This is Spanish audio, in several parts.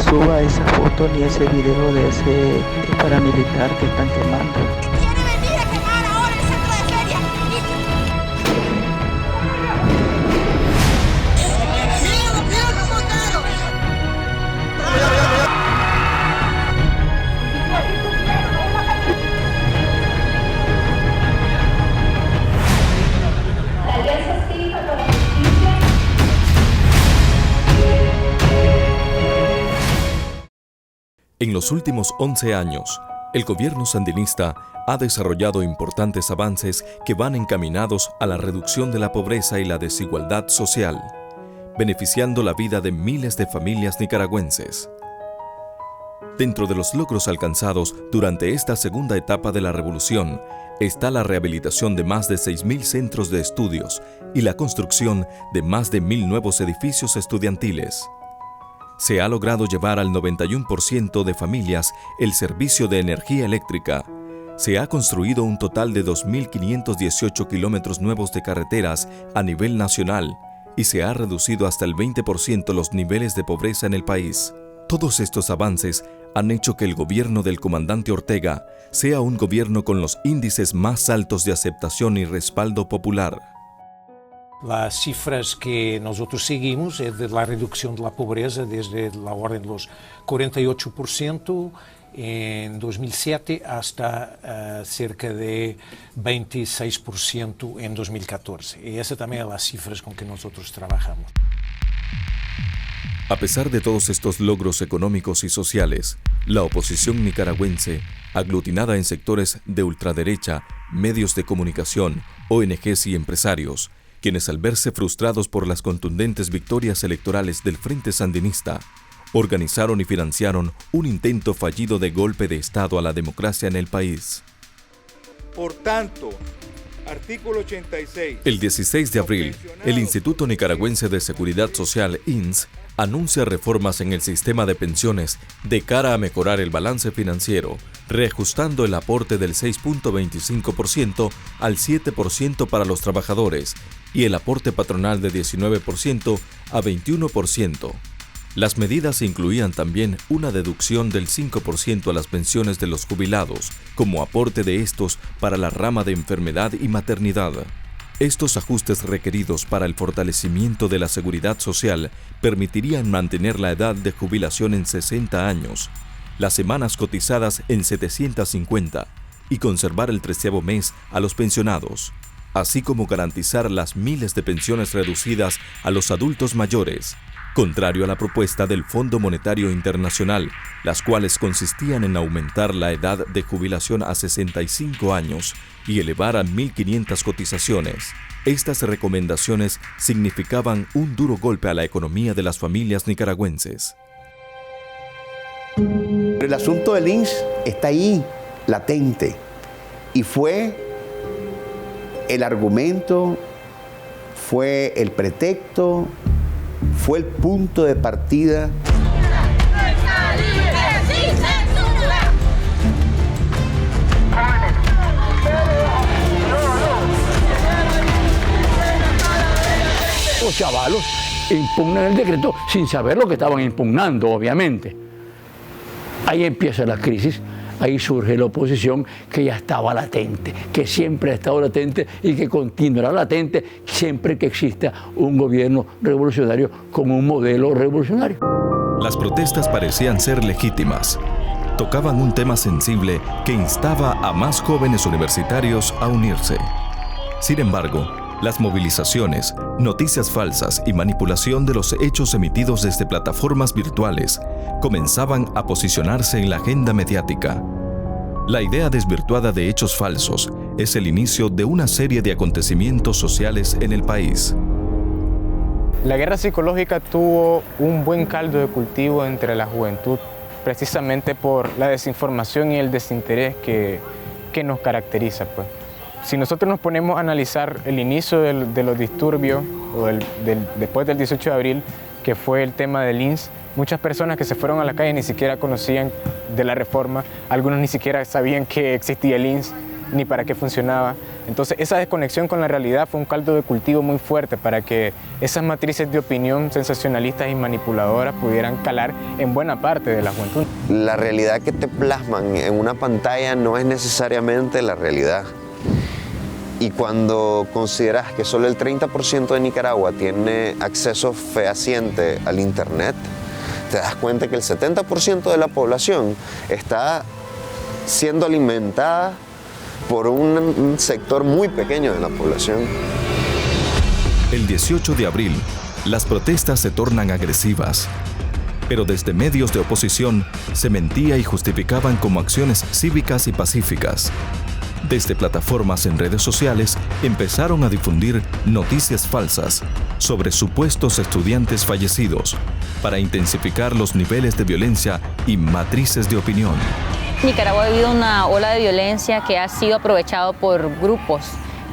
Suba esa foto ni ese video de ese paramilitar que están quemando. Quiere venir a quemar ahora el centro de feria. En los últimos 11 años, el gobierno sandinista ha desarrollado importantes avances que van encaminados a la reducción de la pobreza y la desigualdad social, beneficiando la vida de miles de familias nicaragüenses. Dentro de los logros alcanzados durante esta segunda etapa de la revolución está la rehabilitación de más de 6.000 centros de estudios y la construcción de más de 1.000 nuevos edificios estudiantiles. Se ha logrado llevar al 91% de familias el servicio de energía eléctrica. Se ha construido un total de 2.518 kilómetros nuevos de carreteras a nivel nacional y se ha reducido hasta el 20% los niveles de pobreza en el país. Todos estos avances han hecho que el gobierno del comandante Ortega sea un gobierno con los índices más altos de aceptación y respaldo popular. Las cifras que nosotros seguimos es de la reducción de la pobreza desde la orden de los 48% en 2007 hasta cerca de 26% en 2014. Y esas también son las cifras con que nosotros trabajamos. A pesar de todos estos logros económicos y sociales, la oposición nicaragüense, aglutinada en sectores de ultraderecha, medios de comunicación, ONGs y empresarios, quienes al verse frustrados por las contundentes victorias electorales del Frente Sandinista, organizaron y financiaron un intento fallido de golpe de Estado a la democracia en el país. Por tanto, artículo 86. El 16 de abril, el Instituto Nicaragüense de Seguridad Social, INS, anuncia reformas en el sistema de pensiones de cara a mejorar el balance financiero, reajustando el aporte del 6.25% al 7% para los trabajadores y el aporte patronal de 19% a 21%. Las medidas incluían también una deducción del 5% a las pensiones de los jubilados, como aporte de estos para la rama de enfermedad y maternidad. Estos ajustes requeridos para el fortalecimiento de la seguridad social permitirían mantener la edad de jubilación en 60 años, las semanas cotizadas en 750 y conservar el 13º mes a los pensionados, así como garantizar las miles de pensiones reducidas a los adultos mayores, contrario a la propuesta del Fondo Monetario Internacional, las cuales consistían en aumentar la edad de jubilación a 65 años y elevar a 1.500 cotizaciones. Estas recomendaciones significaban un duro golpe a la economía de las familias nicaragüenses. El asunto del INS está ahí, latente, y fue el argumento, fue el pretexto, fue el punto de partida. Los chavalos impugnan el decreto sin saber lo que estaban impugnando, obviamente. Ahí empieza la crisis, ahí surge la oposición que ya estaba latente, que siempre ha estado latente y que continuará latente siempre que exista un gobierno revolucionario con un modelo revolucionario. Las protestas parecían ser legítimas. Tocaban un tema sensible que instaba a más jóvenes universitarios a unirse. Sin embargo, las movilizaciones, noticias falsas y manipulación de los hechos emitidos desde plataformas virtuales comenzaban a posicionarse en la agenda mediática. La idea desvirtuada de hechos falsos es el inicio de una serie de acontecimientos sociales en el país. La guerra psicológica tuvo un buen caldo de cultivo entre la juventud, precisamente por la desinformación y el desinterés que nos caracteriza, pues. Si nosotros nos ponemos a analizar el inicio de los disturbios o después del 18 de abril, que fue el tema del INS, muchas personas que se fueron a la calle ni siquiera conocían de la reforma, algunos ni siquiera sabían que existía el INS ni para qué funcionaba. Entonces esa desconexión con la realidad fue un caldo de cultivo muy fuerte para que esas matrices de opinión sensacionalistas y manipuladoras pudieran calar en buena parte de la juventud. La realidad que te plasman en una pantalla no es necesariamente la realidad. Y cuando consideras que solo el 30% de Nicaragua tiene acceso fehaciente al Internet, te das cuenta que el 70% de la población está siendo alimentada por un sector muy pequeño de la población. El 18 de abril, las protestas se tornan agresivas, pero desde medios de oposición se mentía y justificaban como acciones cívicas y pacíficas. Desde plataformas en redes sociales empezaron a difundir noticias falsas sobre supuestos estudiantes fallecidos para intensificar los niveles de violencia y matrices de opinión. Nicaragua ha vivido una ola de violencia que ha sido aprovechado por grupos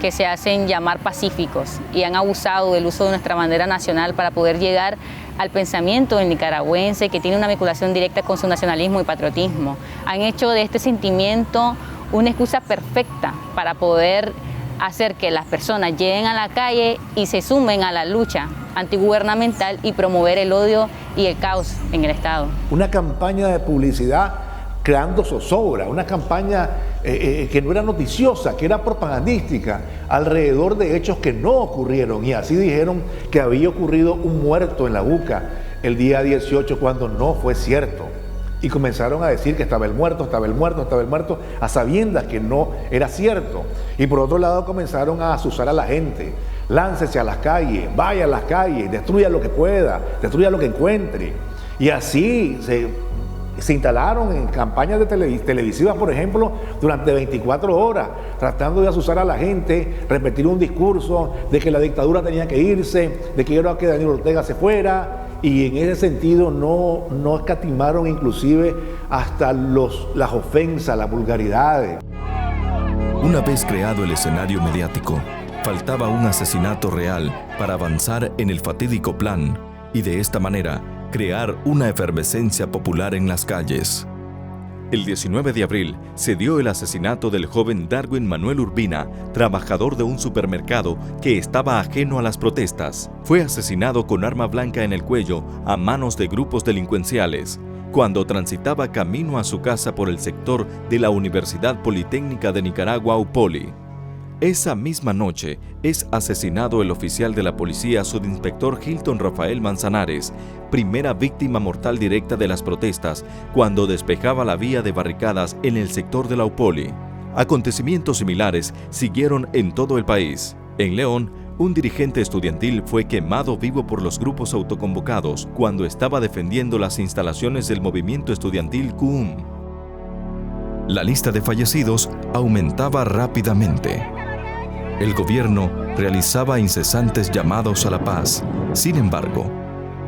que se hacen llamar pacíficos y han abusado del uso de nuestra bandera nacional para poder llegar al pensamiento del nicaragüense que tiene una vinculación directa con su nacionalismo y patriotismo. Han hecho de este sentimiento una excusa perfecta para poder hacer que las personas lleguen a la calle y se sumen a la lucha antigubernamental y promover el odio y el caos en el Estado. Una campaña de publicidad creando zozobra, una campaña que no era noticiosa, que era propagandística, alrededor de hechos que no ocurrieron. Y así dijeron que había ocurrido un muerto en la UCA el día 18, cuando no fue cierto. Y comenzaron a decir que estaba el muerto, a sabiendas que no era cierto. Y por otro lado comenzaron a asusar a la gente. Láncese a las calles, vaya a las calles, destruya lo que pueda, destruya lo que encuentre. Y así se instalaron en campañas de televisivas, por ejemplo, durante 24 horas, tratando de asusar a la gente, repetir un discurso de que la dictadura tenía que irse, de que era que Daniel Ortega se fuera. Y en ese sentido no escatimaron inclusive hasta las ofensas, las vulgaridades. Una vez creado el escenario mediático, faltaba un asesinato real para avanzar en el fatídico plan y de esta manera crear una efervescencia popular en las calles. El 19 de abril se dio el asesinato del joven Darwin Manuel Urbina, trabajador de un supermercado que estaba ajeno a las protestas. Fue asesinado con arma blanca en el cuello a manos de grupos delincuenciales, cuando transitaba camino a su casa por el sector de la Universidad Politécnica de Nicaragua, UPOLI. Esa misma noche es asesinado el oficial de la policía subinspector Hilton Rafael Manzanares, primera víctima mortal directa de las protestas cuando despejaba la vía de barricadas en el sector de la UPOLI. Acontecimientos similares siguieron en todo el país. En León, un dirigente estudiantil fue quemado vivo por los grupos autoconvocados cuando estaba defendiendo las instalaciones del movimiento estudiantil CUUM. La lista de fallecidos aumentaba rápidamente. El gobierno realizaba incesantes llamados a la paz. Sin embargo,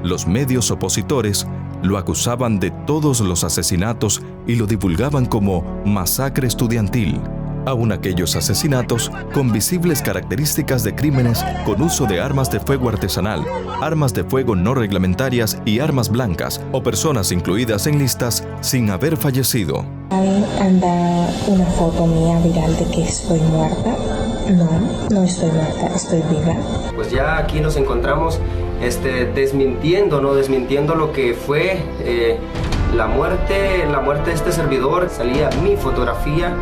los medios opositores lo acusaban de todos los asesinatos y lo divulgaban como masacre estudiantil. Aún aquellos asesinatos con visibles características de crímenes con uso de armas de fuego artesanal, armas de fuego no reglamentarias y armas blancas, o personas incluidas en listas sin haber fallecido. Anda una foto mía viral de que estoy muerta. No estoy muerta, estoy viva. Pues ya aquí nos encontramos desmintiendo lo que fue la muerte de este servidor. Salía mi fotografía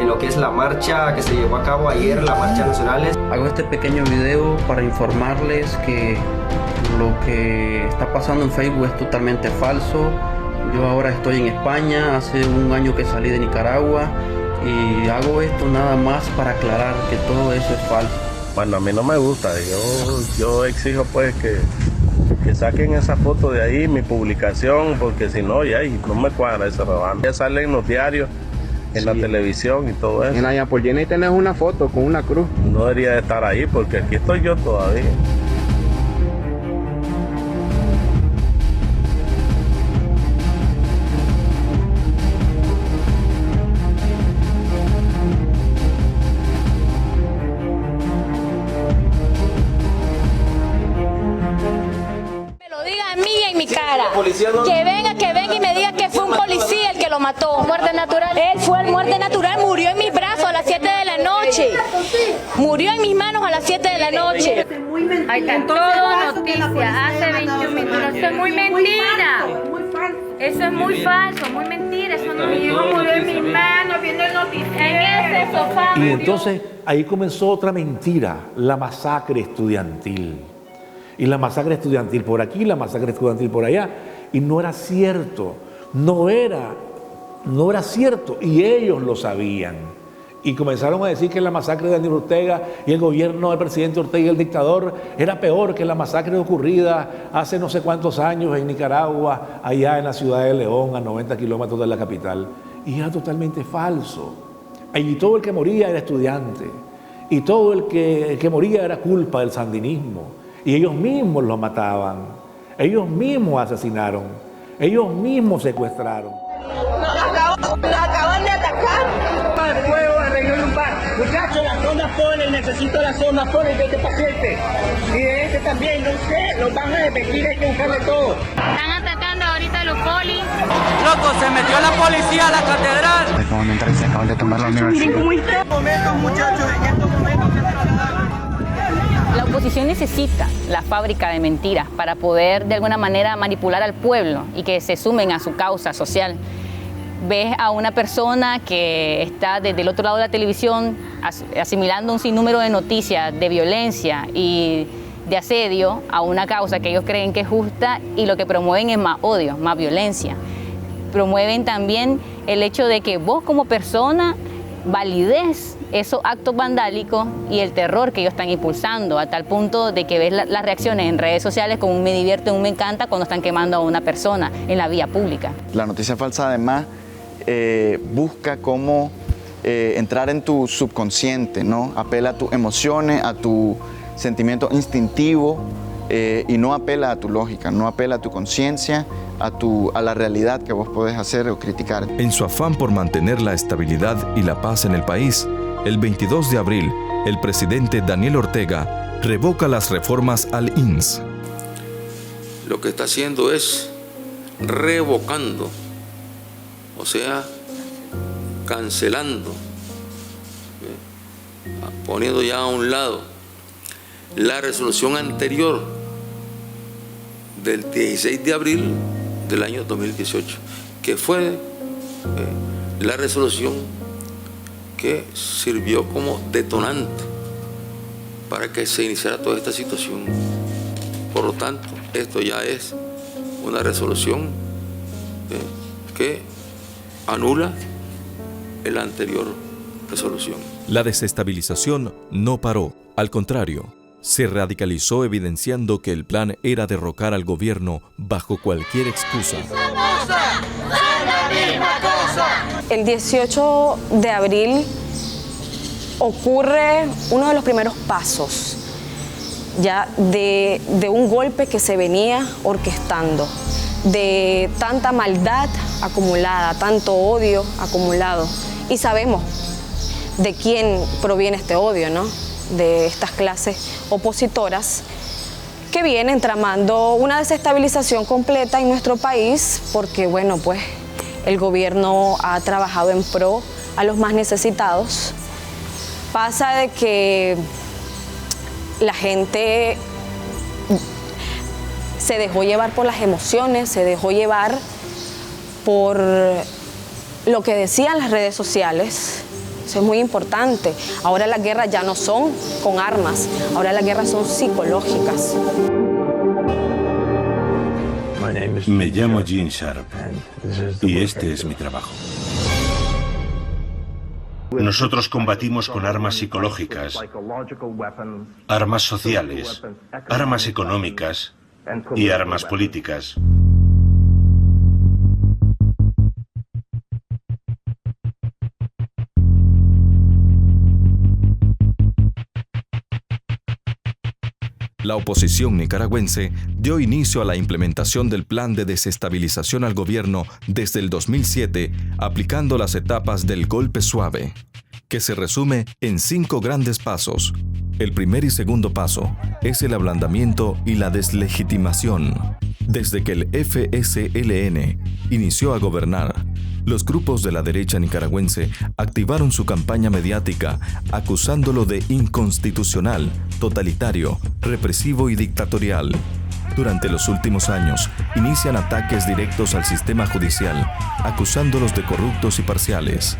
en lo que es la marcha que se llevó a cabo ayer, la marcha nacional. Hago este pequeño video para informarles que lo que está pasando en Facebook es totalmente falso. Yo ahora estoy en España, hace un año que salí de Nicaragua y hago esto nada más para aclarar que todo eso es falso. Bueno, a mí no me gusta, yo exijo pues que saquen esa foto de ahí, mi publicación, porque si no, ya no me cuadra ese rebano. Ya sale en los diarios, en la televisión y todo eso. En la Yapollena tenés una foto con una cruz. No debería de estar ahí porque aquí estoy yo todavía. Que venga y me diga que fue un policía el que lo mató. Muerte natural. Él fue muerte natural, murió en mis brazos a las 7 de la noche. Murió en mis manos a las 7 de la noche. Ahí está todo noticia, hace 21 minutos. Eso es muy mentira. Eso es muy falso, muy mentira. Eso no, mi hijo murió en mis manos viendo el noticiero. En ese sofá. Y entonces ahí comenzó otra mentira, la masacre estudiantil. Y la masacre estudiantil por aquí, la masacre estudiantil por allá. Y no era cierto, no era cierto. Y ellos lo sabían. Y comenzaron a decir que la masacre de Daniel Ortega y el gobierno del presidente Ortega, el dictador, era peor que la masacre ocurrida hace no sé cuántos años en Nicaragua, allá en la ciudad de León, a 90 kilómetros de la capital. Y era totalmente falso. Allí todo el que moría era estudiante. Y todo el que moría era culpa del sandinismo. Y ellos mismos lo mataban. Ellos mismos asesinaron. Ellos mismos secuestraron. Nos acaban de atacar. Puedo arreglar un par. Muchachos, la zona pone, necesito la zona pone de este paciente. Y de este también, no sé, los van a despedir, hay que buscarle todo. Están atacando ahorita los polis. Loco, se metió la policía a la catedral. Acaban de entrar y se acaban de tomar la universidad. Miren cómo está. En estos momentos, muchachos, en estos momentos se trasladaron. La oposición necesita la fábrica de mentiras para poder de alguna manera manipular al pueblo y que se sumen a su causa social. Ves a una persona que está desde el otro lado de la televisión asimilando un sinnúmero de noticias de violencia y de asedio a una causa que ellos creen que es justa, y lo que promueven es más odio, más violencia. Promueven también el hecho de que vos como persona valides esos actos vandálicos y el terror que ellos están impulsando, a tal punto de que ves las reacciones en redes sociales como un me divierte, un me encanta cuando están quemando a una persona en la vía pública. La noticia falsa además busca cómo entrar en tu subconsciente, ¿no? Apela a tus emociones, a tu sentimiento instintivo y no apela a tu lógica, no apela a tu conciencia, a la realidad que vos podés hacer o criticar. En su afán por mantener la estabilidad y la paz en el país, el 22 de abril, el presidente Daniel Ortega revoca las reformas al INS. Lo que está haciendo es revocando, o sea, cancelando, poniendo ya a un lado la resolución anterior del 16 de abril del año 2018, que fue la resolución que sirvió como detonante para que se iniciara toda esta situación. Por lo tanto, esto ya es una resolución que anula la anterior resolución. La desestabilización no paró, al contrario, se radicalizó, evidenciando que el plan era derrocar al gobierno bajo cualquier excusa. El 18 de abril ocurre uno de los primeros pasos ya de un golpe que se venía orquestando, de tanta maldad acumulada, tanto odio acumulado. Y sabemos de quién proviene este odio, ¿no? De estas clases opositoras que vienen tramando una desestabilización completa en nuestro país, porque, bueno, pues el gobierno ha trabajado en pro a los más necesitados. Pasa de que la gente se dejó llevar por las emociones, se dejó llevar por lo que decían las redes sociales. Eso es muy importante. Ahora las guerras ya no son con armas, ahora las guerras son psicológicas. Me llamo Gene Sharp y este es mi trabajo. Nosotros combatimos con armas psicológicas, armas sociales, armas económicas y armas políticas. La oposición nicaragüense dio inicio a la implementación del plan de desestabilización al gobierno desde el 2007, aplicando las etapas del golpe suave, que se resume en 5 grandes pasos. El primer y segundo paso es el ablandamiento y la deslegitimación. Desde que el FSLN inició a gobernar, los grupos de la derecha nicaragüense activaron su campaña mediática acusándolo de inconstitucional, totalitario, represivo y dictatorial. Durante los últimos años, inician ataques directos al sistema judicial, acusándolos de corruptos y parciales.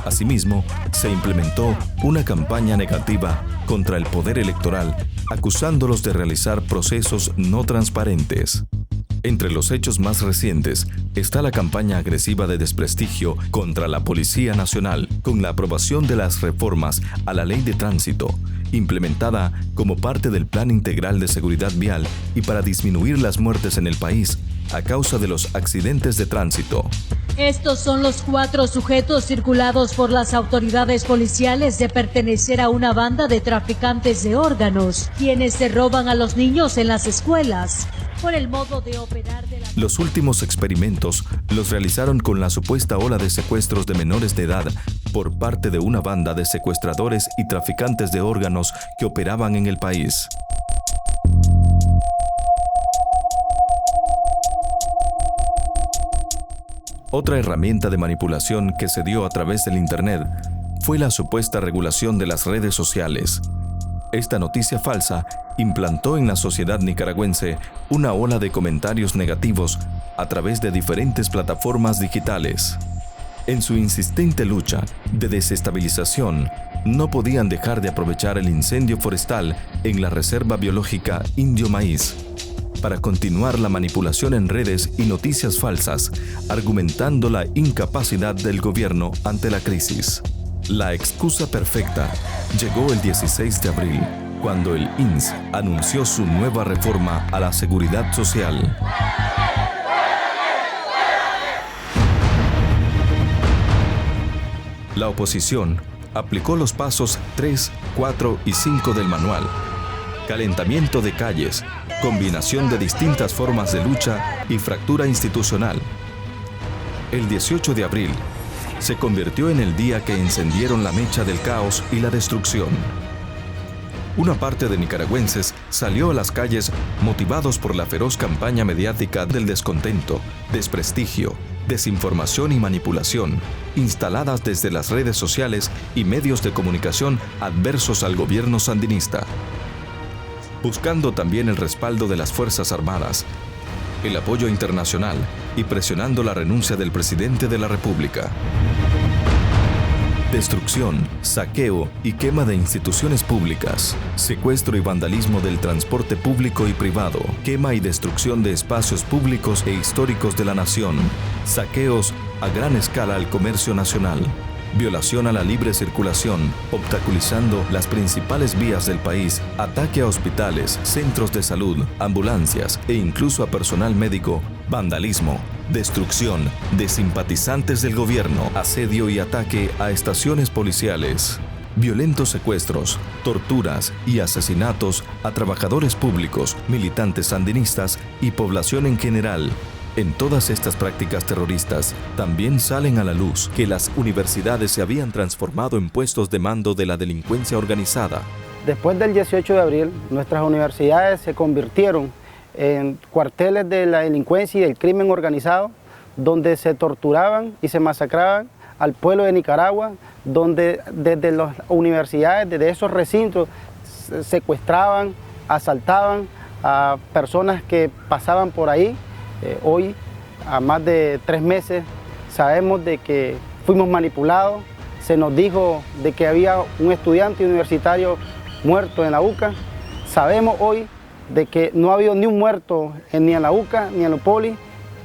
Asimismo, se implementó una campaña negativa contra el poder electoral, acusándolos de realizar procesos no transparentes. Entre los hechos más recientes está la campaña agresiva de desprestigio contra la Policía Nacional, con la aprobación de las reformas a la Ley de Tránsito, implementada como parte del Plan Integral de Seguridad Vial y para disminuir las muertes en el país a causa de los accidentes de tránsito. Estos son los 4 sujetos circulados por las autoridades policiales de pertenecer a una banda de traficantes de órganos, quienes se roban a los niños en las escuelas. Por el modo de operar de la... Los últimos experimentos los realizaron con la supuesta ola de secuestros de menores de edad por parte de una banda de secuestradores y traficantes de órganos que operaban en el país. Otra herramienta de manipulación que se dio a través del Internet fue la supuesta regulación de las redes sociales. Esta noticia falsa implantó en la sociedad nicaragüense una ola de comentarios negativos a través de diferentes plataformas digitales. En su insistente lucha de desestabilización, no podían dejar de aprovechar el incendio forestal en la Reserva Biológica Indio Maíz para continuar la manipulación en redes y noticias falsas, argumentando la incapacidad del gobierno ante la crisis. La excusa perfecta llegó el 16 de abril, cuando el INS anunció su nueva reforma a la seguridad social. La oposición aplicó los pasos 3, 4 y 5 del manual. Calentamiento de calles, combinación de distintas formas de lucha y fractura institucional. El 18 de abril se convirtió en el día que encendieron la mecha del caos y la destrucción. Una parte de nicaragüenses salió a las calles motivados por la feroz campaña mediática del descontento, desprestigio, desinformación y manipulación, instaladas desde las redes sociales y medios de comunicación adversos al gobierno sandinista. Buscando también el respaldo de las Fuerzas Armadas, el apoyo internacional y presionando la renuncia del presidente de la República. Destrucción, saqueo y quema de instituciones públicas, secuestro y vandalismo del transporte público y privado, quema y destrucción de espacios públicos e históricos de la nación, saqueos a gran escala al comercio nacional, violación a la libre circulación, obstaculizando las principales vías del país, ataque a hospitales, centros de salud, ambulancias e incluso a personal médico, vandalismo, destrucción de simpatizantes del gobierno, asedio y ataque a estaciones policiales, violentos secuestros, torturas y asesinatos a trabajadores públicos, militantes sandinistas y población en general. En todas estas prácticas terroristas también salen a la luz que las universidades se habían transformado en puestos de mando de la delincuencia organizada. Después del 18 de abril, nuestras universidades se convirtieron en cuarteles de la delincuencia y del crimen organizado, donde se torturaban y se masacraban al pueblo de Nicaragua, donde desde las universidades, desde esos recintos, secuestraban, asaltaban a personas que pasaban por ahí. Hoy, a más de 3 meses, sabemos de que fuimos manipulados. Se nos dijo de que había un estudiante universitario muerto en la UCA. Sabemos hoy de que no ha habido ni un muerto ni en la UCA, ni en la Poli,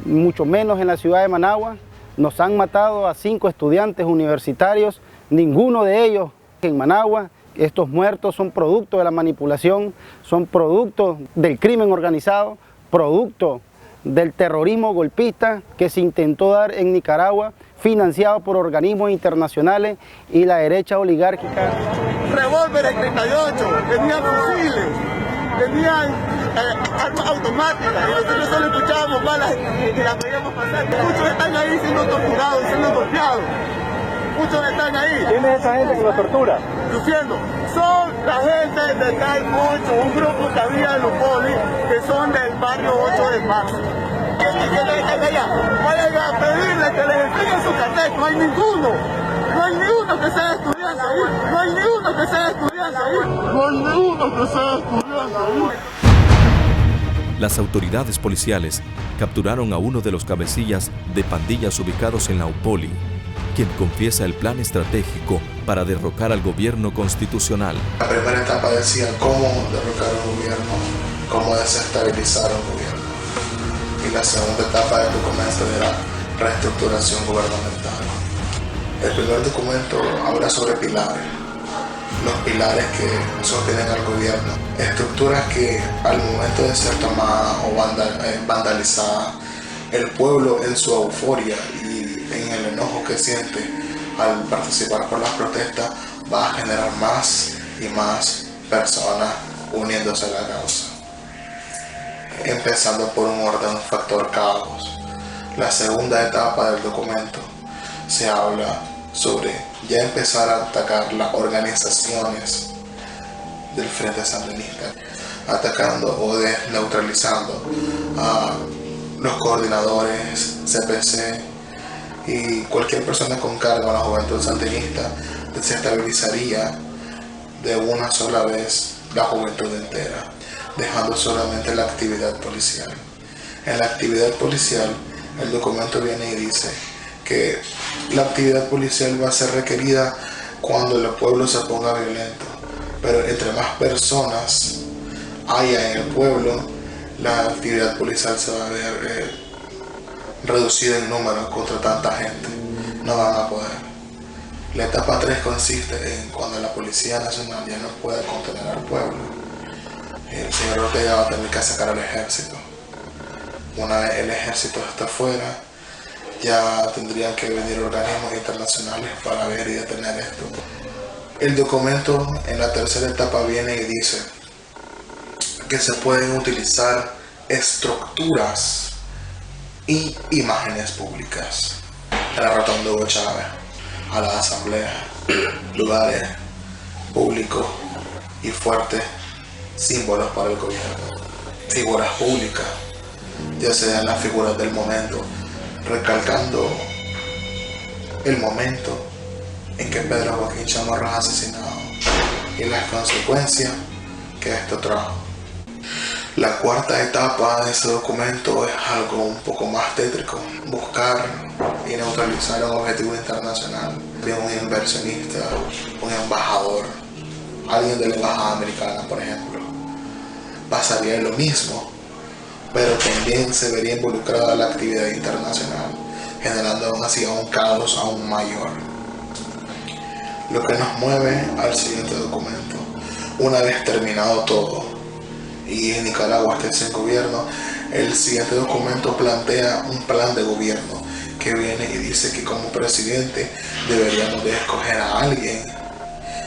mucho menos en la ciudad de Managua. Nos han matado a 5 estudiantes universitarios, ninguno de ellos en Managua. Estos muertos son producto de la manipulación, son producto del crimen organizado, producto del terrorismo golpista que se intentó dar en Nicaragua, financiado por organismos internacionales y la derecha oligárquica. Revólveres 38, tenían fusiles, tenían armas automáticas, y nosotros solo escuchábamos balas y las veíamos pasar. Muchos están ahí siendo torturados, siendo golpeados. Muchos están ahí. ¿Quién es esa gente que los tortura? Diciendo, son la gente de tal mucho, un grupo que había en Lupoli, que son del barrio 8 de marzo. Vayan a pedirle que les entreguen su carnet, no hay ninguno. No hay ni uno que sea estudiante ahí. No hay ni uno que sea estudiante ahí. No hay ni uno que sea estudiante ahí. Las autoridades policiales capturaron a uno de los cabecillas de pandillas ubicados en la UPOLI, quien confiesa el plan estratégico para derrocar al gobierno constitucional. La primera etapa decía cómo derrocar al gobierno, cómo desestabilizar al gobierno. Y la segunda etapa del documento era reestructuración gubernamental. El primer documento habla sobre pilares, los pilares que sostienen al gobierno, estructuras que al momento de ser tomadas o vandalizadas, el pueblo en su euforia y en el enojo que siente al participar por las protestas va a generar más y más personas uniéndose a la causa. Empezando por un orden factor caos. La segunda etapa del documento se habla sobre ya empezar a atacar las organizaciones del Frente Sandinista, atacando o desneutralizando a los coordinadores, CPC y cualquier persona con cargo a la juventud sandinista. Desestabilizaría de una sola vez la juventud entera, dejando solamente la actividad policial. En la actividad policial, el documento viene y dice que la actividad policial va a ser requerida cuando el pueblo se ponga violento, pero entre más personas haya en el pueblo, la actividad policial se va a ver reducida en número contra tanta gente. No van a poder. La etapa 3 consiste en cuando la Policía Nacional ya no puede contener al pueblo. El señor Ortega va a tener que sacar al ejército. Una vez el ejército está fuera, ya tendrían que venir organismos internacionales para ver y detener esto. El documento en la tercera etapa viene y dice que se pueden utilizar estructuras y imágenes públicas. A la rotonda Hugo Chávez, a la asamblea, lugares públicos y fuertes símbolos para el gobierno. Figuras públicas, ya sean las figuras del momento, recalcando el momento en que Pedro Joaquín Chamorro es asesinado y las consecuencias que esto trajo. La cuarta etapa de ese documento es algo un poco más tétrico, buscar y neutralizar un objetivo internacional, un inversionista, un embajador, alguien de la embajada americana, por ejemplo. Pasaría lo mismo, pero también se vería involucrada la actividad internacional, generando aún así un caos aún mayor. Lo que nos mueve al siguiente documento, una vez terminado todo y en Nicaragua esté sin gobierno, el siguiente documento plantea un plan de gobierno que viene y dice que como presidente deberíamos de escoger a alguien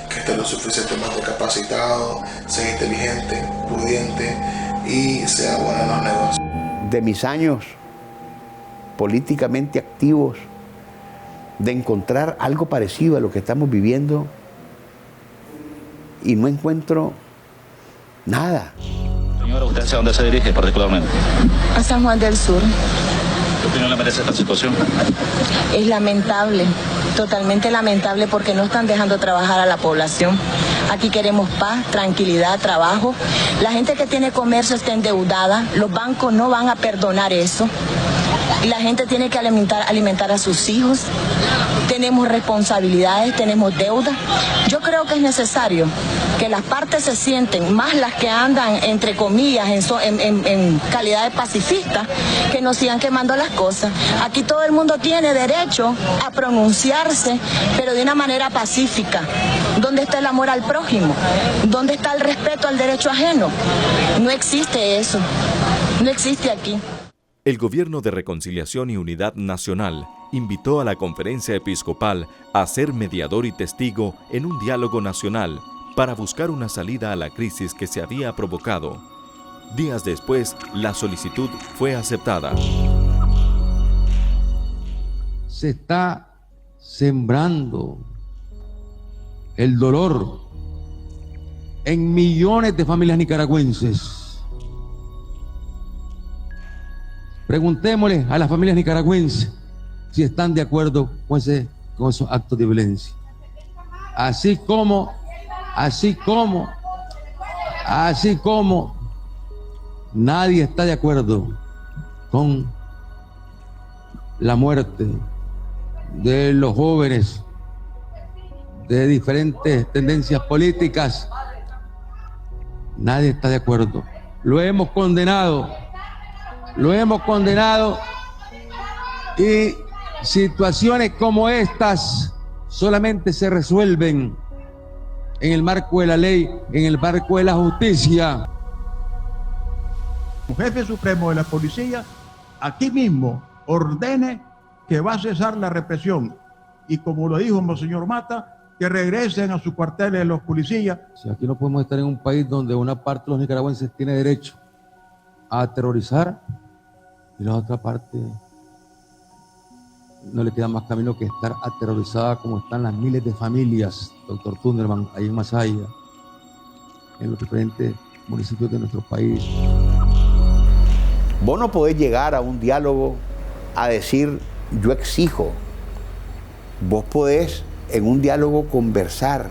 que esté lo suficientemente capacitado, sea inteligente, prudente y sea bueno en los negocios. De mis años políticamente activos, de encontrar algo parecido a lo que estamos viviendo y no encuentro nada. Señora, ¿usted hacia dónde se dirige particularmente? A San Juan del Sur. ¿Qué opinión le merece esta situación? Es lamentable, totalmente lamentable porque no están dejando trabajar a la población. Aquí queremos paz, tranquilidad, trabajo. La gente que tiene comercio está endeudada, los bancos no van a perdonar eso. La gente tiene que alimentar a sus hijos. Tenemos responsabilidades, tenemos deuda. Yo creo que es necesario que las partes se sienten, más las que andan, entre comillas, en calidad de pacifistas, que no sigan quemando las cosas. Aquí todo el mundo tiene derecho a pronunciarse, pero de una manera pacífica. ¿Dónde está el amor al prójimo? ¿Dónde está el respeto al derecho ajeno? No existe eso. No existe aquí. El Gobierno de Reconciliación y Unidad Nacional invitó a la Conferencia Episcopal a ser mediador y testigo en un diálogo nacional para buscar una salida a la crisis que se había provocado. Días después, la solicitud fue aceptada. Se está sembrando el dolor en millones de familias nicaragüenses. Preguntémosle a las familias nicaragüenses si están de acuerdo con esos actos de violencia. Así como nadie está de acuerdo con la muerte de los jóvenes de diferentes tendencias políticas. Nadie está de acuerdo. Lo hemos condenado y situaciones como estas solamente se resuelven en el marco de la ley, en el marco de la justicia. El jefe supremo de la policía aquí mismo ordene que va a cesar la represión y, como lo dijo Monseñor Mata, que regresen a sus cuarteles los policías. Si aquí no podemos estar en un país donde una parte de los nicaragüenses tiene derecho a aterrorizar y la otra parte no le queda más camino que estar aterrorizada como están las miles de familias, doctor Tunderman, ahí en Masaya, en los diferentes municipios de nuestro país. Vos no podés llegar a un diálogo a decir yo exijo. Vos podés en un diálogo conversar.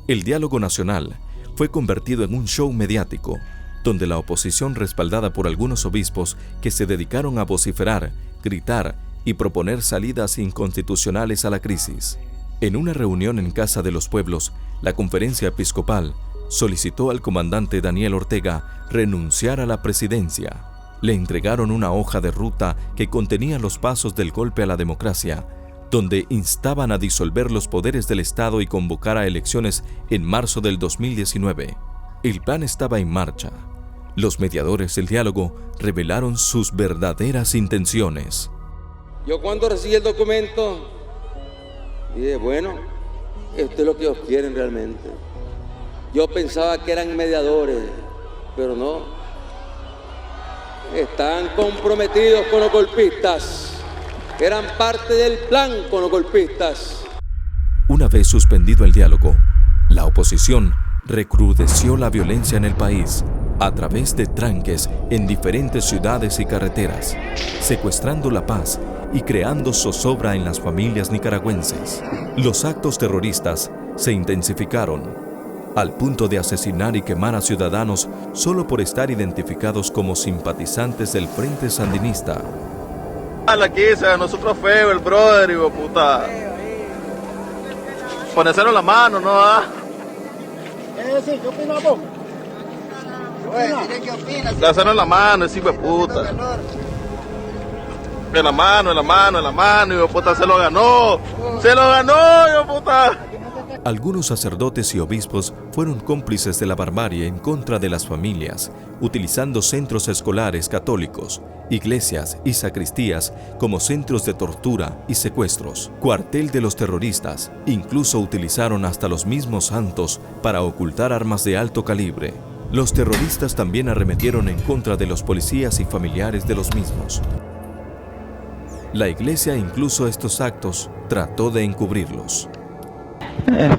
El diálogo nacional fue convertido en un show mediático, donde la oposición, respaldada por algunos obispos que se dedicaron a vociferar, gritar y proponer salidas inconstitucionales a la crisis. En una reunión en Casa de los Pueblos, la Conferencia Episcopal solicitó al comandante Daniel Ortega renunciar a la presidencia. Le entregaron una hoja de ruta que contenía los pasos del golpe a la democracia, donde instaban a disolver los poderes del Estado y convocar a elecciones en marzo del 2019. El plan estaba en marcha. Los mediadores del diálogo revelaron sus verdaderas intenciones. Yo cuando recibí el documento, dije, bueno, esto es lo que ellos quieren realmente. Yo pensaba que eran mediadores, pero no. Están comprometidos con los golpistas. Eran parte del plan con los golpistas. Una vez suspendido el diálogo, la oposición recrudeció la violencia en el país a través de tranques en diferentes ciudades y carreteras, secuestrando la paz y creando zozobra en las familias nicaragüenses. Los actos terroristas se intensificaron, al punto de asesinar y quemar a ciudadanos solo por estar identificados como simpatizantes del Frente Sandinista. La quise, nosotros feo, el brother, hijo puta. Ponérselo en la mano, ¿no? ¿Qué opinas vos? ¿Qué opinas? Dárselo en la mano, ese hijo de puta. En la mano, hijo de puta, se lo ganó, hijo de puta. Algunos sacerdotes y obispos fueron cómplices de la barbarie en contra de las familias, utilizando centros escolares católicos, iglesias y sacristías como centros de tortura y secuestros, cuartel de los terroristas. Incluso utilizaron hasta los mismos santos para ocultar armas de alto calibre. Los terroristas también arremetieron en contra de los policías y familiares de los mismos. La iglesia incluso estos actos trató de encubrirlos.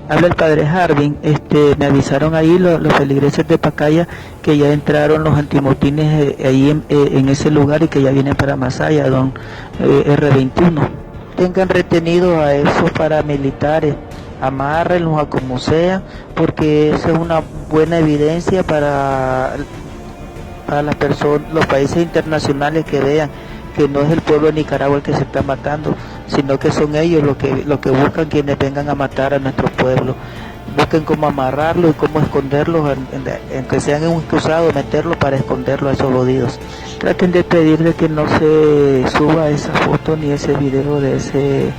Habla el padre Harvin, me avisaron ahí los feligreses de Pacaya que ya entraron los antimotines ahí en ese lugar y que ya vienen para Masaya, don R21. Tengan retenidos a esos paramilitares, amárrenlos a como sea, porque esa es una buena evidencia para las personas, los países internacionales que vean que no es el pueblo de Nicaragua el que se está matando, sino que son ellos los que buscan quienes vengan a matar a nuestro pueblo. Busquen cómo amarrarlos y cómo esconderlos, aunque sean excusados, meterlos para esconderlos a esos jodidos. Traten de pedirle que no se suba esa foto ni ese video de ese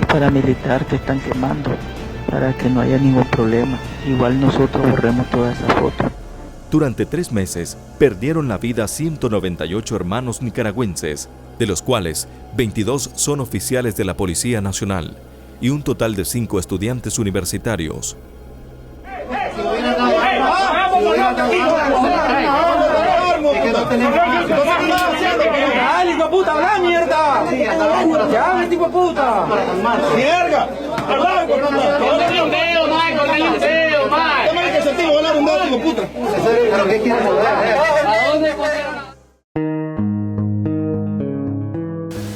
paramilitar que están quemando, para que no haya ningún problema. Igual nosotros borremos toda esa foto. Durante 3 meses, perdieron la vida 198 hermanos nicaragüenses, de los cuales 22 son oficiales de la Policía Nacional y un total de 5 estudiantes universitarios. Que no ¡Dale, hijo de puta, habla mierda! ¡Ya, hijo de puta! ¡Mierda!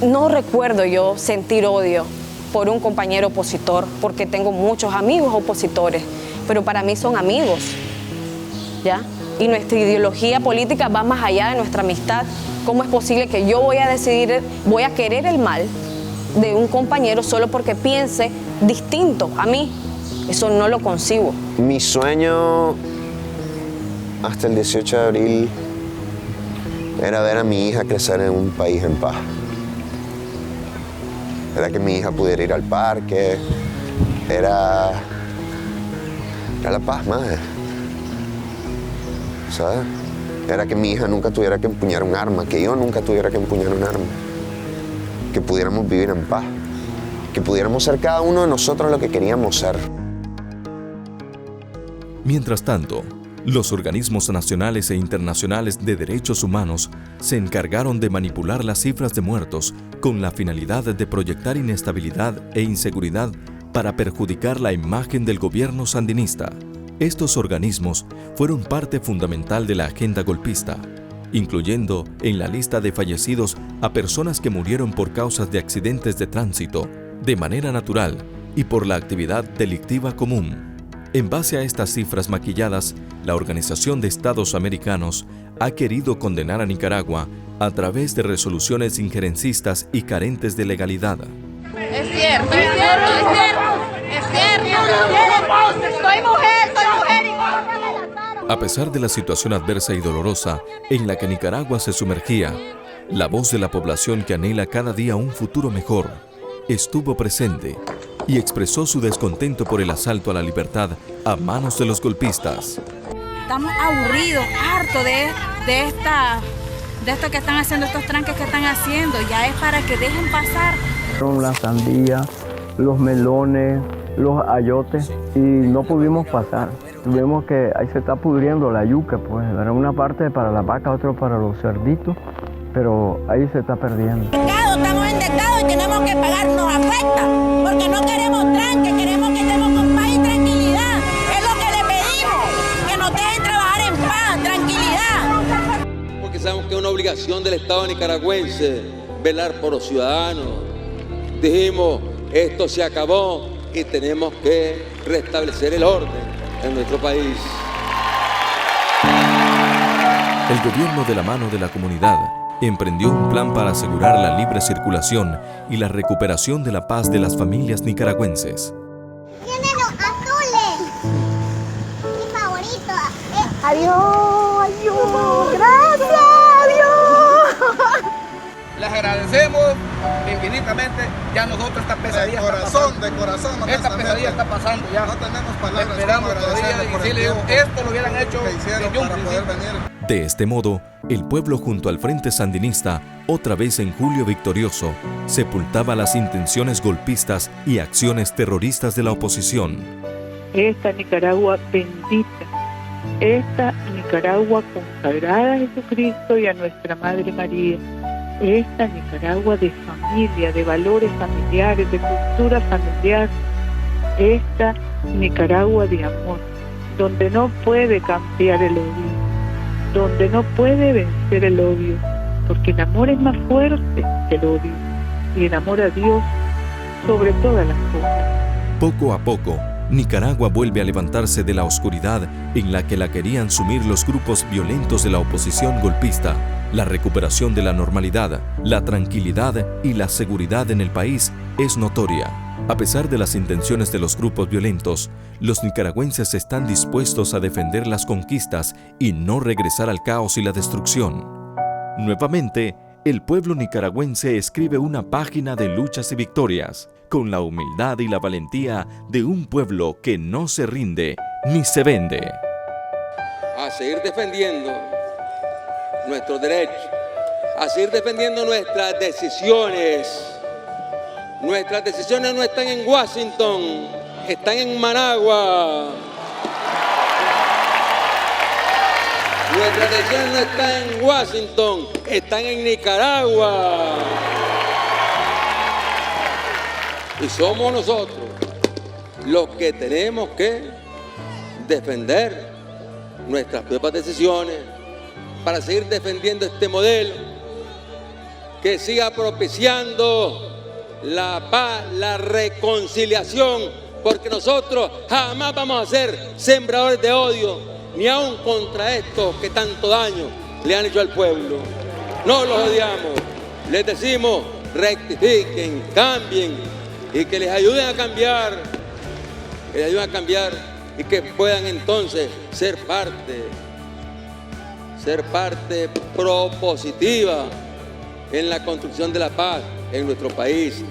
No recuerdo yo sentir odio por un compañero opositor, porque tengo muchos amigos opositores, pero para mí son amigos, ¿ya? Y nuestra ideología política va más allá de nuestra amistad. ¿Cómo es posible que yo voy a querer el mal de un compañero solo porque piense distinto a mí? Eso no lo concibo. Mi sueño hasta el 18 de abril era ver a mi hija crecer en un país en paz. Era que mi hija pudiera ir al parque, era la paz, madre. ¿Sabes? Era que mi hija nunca tuviera que empuñar un arma, que yo nunca tuviera que empuñar un arma. Que pudiéramos vivir en paz, que pudiéramos ser cada uno de nosotros lo que queríamos ser. Mientras tanto, los organismos nacionales e internacionales de derechos humanos se encargaron de manipular las cifras de muertos con la finalidad de proyectar inestabilidad e inseguridad para perjudicar la imagen del gobierno sandinista. Estos organismos fueron parte fundamental de la agenda golpista, incluyendo en la lista de fallecidos a personas que murieron por causas de accidentes de tránsito, de manera natural y por la actividad delictiva común. En base a estas cifras maquilladas, la Organización de Estados Americanos ha querido condenar a Nicaragua a través de resoluciones injerencistas y carentes de legalidad. Es cierto, es cierto, es cierto, es cierto. Soy mujer y... A pesar de la situación adversa y dolorosa en la que Nicaragua se sumergía, la voz de la población que anhela cada día un futuro mejor estuvo presente y expresó su descontento por el asalto a la libertad a manos de los golpistas. Estamos aburridos, hartos de esto que están haciendo, estos tranques que están haciendo. Ya es para que dejen pasar. La sandía, los melones, los ayotes y no pudimos pasar. Vemos que ahí se está pudriendo la yuca, pues. Era una parte para la vaca, otra para los cerditos, pero ahí se está perdiendo. Estamos endeudados y tenemos que pagar, nos afecta, porque no queremos tranque, queremos que estemos con paz y tranquilidad. Es lo que le pedimos, que nos dejen trabajar en paz, tranquilidad. Porque sabemos que es una obligación del Estado nicaragüense velar por los ciudadanos. Dijimos, esto se acabó y tenemos que restablecer el orden en nuestro país. El gobierno, de la mano de la comunidad, emprendió un plan para asegurar la libre circulación y la recuperación de la paz de las familias nicaragüenses. ¡Tiene los azules! Mi favorito. Adiós, adiós, gracias, adiós. Les agradecemos infinitamente. Ya nosotros esta pesadilla de corazón. Esta pesadilla está pasando ya. No tenemos palabras. Esperamos todavía y si le digo, esto lo hubieran hecho desde un para poder venir. De este modo, el pueblo junto al Frente Sandinista, otra vez en julio victorioso, sepultaba las intenciones golpistas y acciones terroristas de la oposición. Esta Nicaragua bendita, esta Nicaragua consagrada a Jesucristo y a nuestra Madre María, esta Nicaragua de familia, de valores familiares, de cultura familiar, esta Nicaragua de amor, donde no puede cambiar el odio, donde no puede vencer el odio, porque el amor es más fuerte que el odio, y el amor a Dios sobre todas las cosas. Poco a poco, Nicaragua vuelve a levantarse de la oscuridad en la que la querían sumir los grupos violentos de la oposición golpista. La recuperación de la normalidad, la tranquilidad y la seguridad en el país es notoria. A pesar de las intenciones de los grupos violentos, los nicaragüenses están dispuestos a defender las conquistas y no regresar al caos y la destrucción. Nuevamente, el pueblo nicaragüense escribe una página de luchas y victorias, con la humildad y la valentía de un pueblo que no se rinde ni se vende. A seguir defendiendo nuestros derechos, a seguir defendiendo nuestras decisiones. Nuestras decisiones no están en Washington, están en Managua. Nuestra elección no está en Washington, están en Nicaragua. Y somos nosotros los que tenemos que defender nuestras propias decisiones para seguir defendiendo este modelo que siga propiciando la paz, la reconciliación, porque nosotros jamás vamos a ser sembradores de odio, ni aun contra estos que tanto daño le han hecho al pueblo. No los odiamos, les decimos rectifiquen, cambien y que les ayuden a cambiar, y que puedan entonces ser parte propositiva en la construcción de la paz en nuestro país.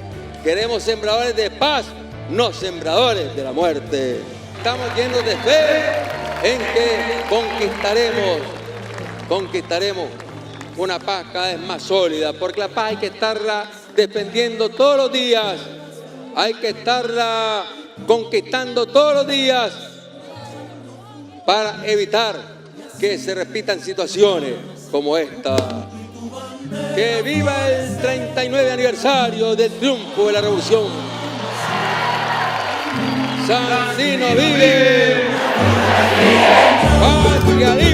Queremos sembradores de paz, no sembradores de la muerte. Estamos llenos de fe en que conquistaremos una paz cada vez más sólida, porque la paz hay que estarla defendiendo todos los días, hay que estarla conquistando todos los días para evitar que se repitan situaciones como esta. Que viva el 39 aniversario del triunfo de la revolución. Sandino vive, patria libre.